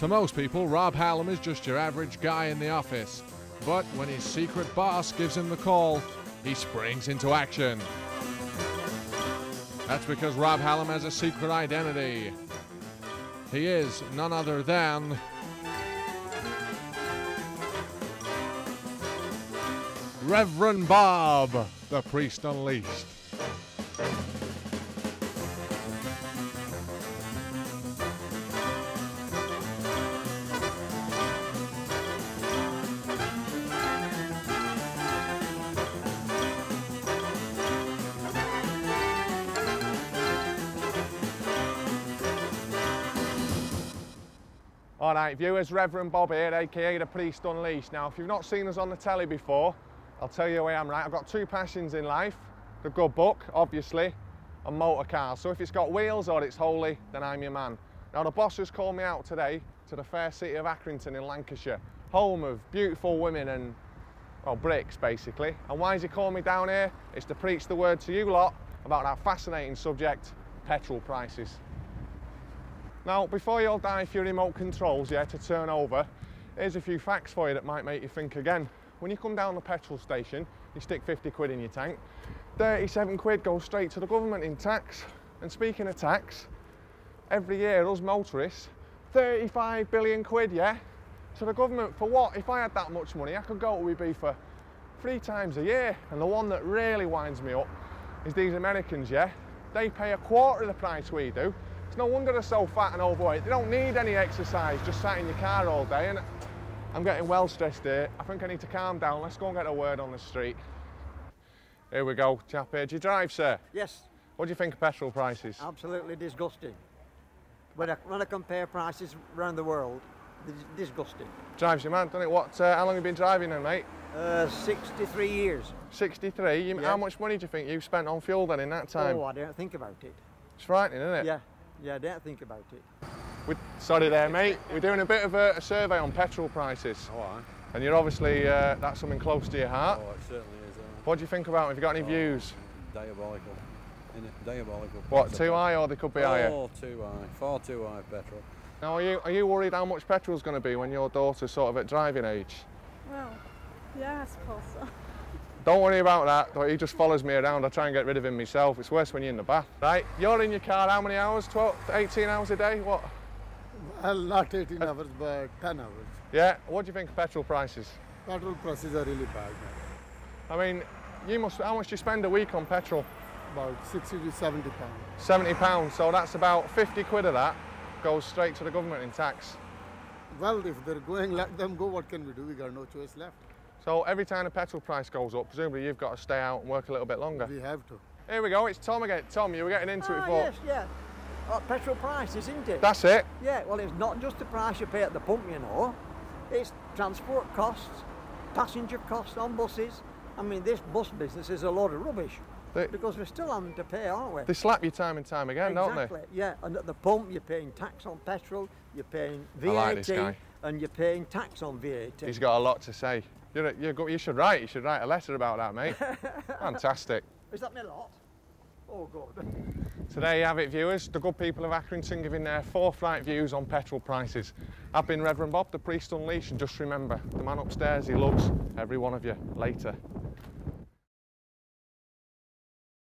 To most people, Rob Hallam is just your average guy in the office. But when his secret boss gives him the call, he springs into action. That's because Rob Hallam has a secret identity. He is none other than Reverend Bob, the priest unleashed. Alright viewers, Reverend Bob here, aka the Priest Unleashed. Now if you've not seen us on the telly before, I'll tell you who I am, right? I've got two passions in life, the good book, obviously, and motor cars. So if it's got wheels or it's holy, then I'm your man. Now the boss has called me out today to the fair city of Accrington in Lancashire, home of beautiful women and, well, bricks basically. And why has he called me down here? It's to preach the word to you lot about that fascinating subject, petrol prices. Now, before you all dive for your remote controls, yeah, to turn over, here's a few facts for you that might make you think again. When you come down the petrol station, you stick 50 quid in your tank, 37 quid goes straight to the government in tax. And speaking of tax, every year us motorists, 35 billion quid, yeah, to the government for what? If I had that much money, I could go to WB for 3 times a year. And the one that really winds me up is these Americans, yeah, they pay a quarter of the price we do. It's no wonder they're so fat and overweight. They don't need any exercise, just sat in your car all day. And I'm getting well stressed here. I think I need to calm down. Let's go and get a word on the street. Here we go, chap here. Do you drive, sir? Yes. What do you think of petrol prices? Absolutely disgusting. When I compare prices around the world, it's disgusting. Drives you mad, doesn't it? What? How long have you been driving then, mate? 63 years. 63? Yeah. How much money do you think you spent on fuel then in that time? Oh, I don't think about it. It's frightening, isn't it? Yeah. Yeah, I don't think about it. Sorry there, mate. We're doing a bit of a survey on petrol prices. Oh, aye. And you're obviously, that's something close to your heart. Oh, it certainly is. What do you think about it? Have you got any views? Diabolical. Innit? Diabolical. What, too high or they could be higher? Oh, too high. Far too high petrol. Now, are you worried how much petrol's going to be when your daughter's sort of at driving age? Well, yeah, I suppose so. Don't worry about that. He just follows me around. I try and get rid of him myself. It's worse when you're in the bath. Right, you're in your car how many hours? 12, 18 hours a day? What? Well, not 18 hours, but 10 hours. Yeah, what do you think of petrol prices? Petrol prices are really bad, man. I mean, how much do you spend a week on petrol? About 60 to 70 pounds. 70 pounds, so that's about 50 quid of that goes straight to the government in tax. Well, if they're going, let them go. What can we do? We got no choice left. So every time the petrol price goes up, presumably you've got to stay out and work a little bit longer. We have to. Here we go, it's Tom again. Tom, you were getting into it before. Yes, yeah. Oh, petrol prices, isn't it? That's it. Yeah, well, it's not just the price you pay at the pump, you know. It's transport costs, passenger costs on buses. I mean, this bus business is a load of rubbish. Because we're still having to pay, aren't we? They slap you time and time again, don't they? Exactly, yeah. And at the pump, you're paying tax on petrol, you're paying VAT, I like this guy. And you're paying tax on VAT. He's got a lot to say. You should write a letter about that, mate. Fantastic. Is that my lot? Oh, good. So there you have it, viewers. The good people of Accrington giving their forthright views on petrol prices. I've been Reverend Bob, the Priest Unleashed, and just remember, the man upstairs, he loves every one of you. Later.